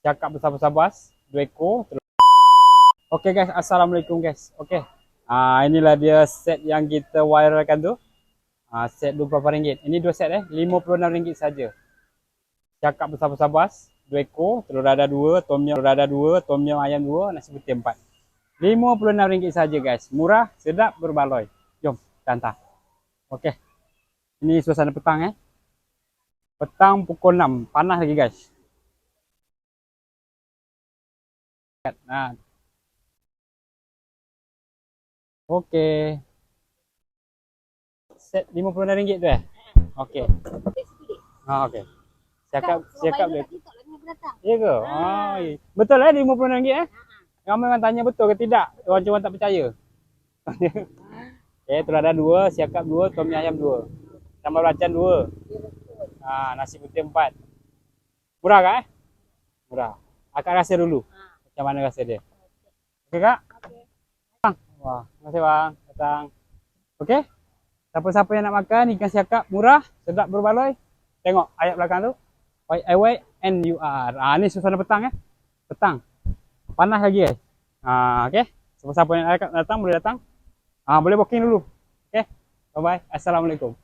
Cakap besar-besar bas, 2 ekor. Okey guys, assalamualaikum guys. Okey. Inilah dia set yang kita viralkan tu. Set RM24. Ini 2 set RM56 saja. Cakap besar-besar bas, 2 ekor, telur dadah 2, tom yum ayam 2, nasi putih 4. RM56 saja guys. Murah, sedap, berbaloi. Jom, kita hantar. Okey. Ini suasana petang Petang pukul 6. Panas lagi guys. Okey. Set RM56 tu Okey. Okey. Siap dia. Ya ke? Betul RM56 Ramai orang tanya betul ke tidak? Orang cuma tak percaya. Telur dadah 2, siakap 2, tom yum ayam 2. Sambal belacan 2. Nasi putih 4. Murah kan Murah. Akak rasa dulu. Macam mana rasa dia? Okey kak? Wah, terima kasih bang. Datang. Okey? Siapa-siapa yang nak makan ikan siakap murah, sedap, berbaloi, tengok ayat belakang tu. YIYNUR. Ni suasana petang Petang. Panas lagi okey. Siapa-siapa yang nak datang boleh datang. Boleh booking dulu. Okey. Bye bye. Assalamualaikum.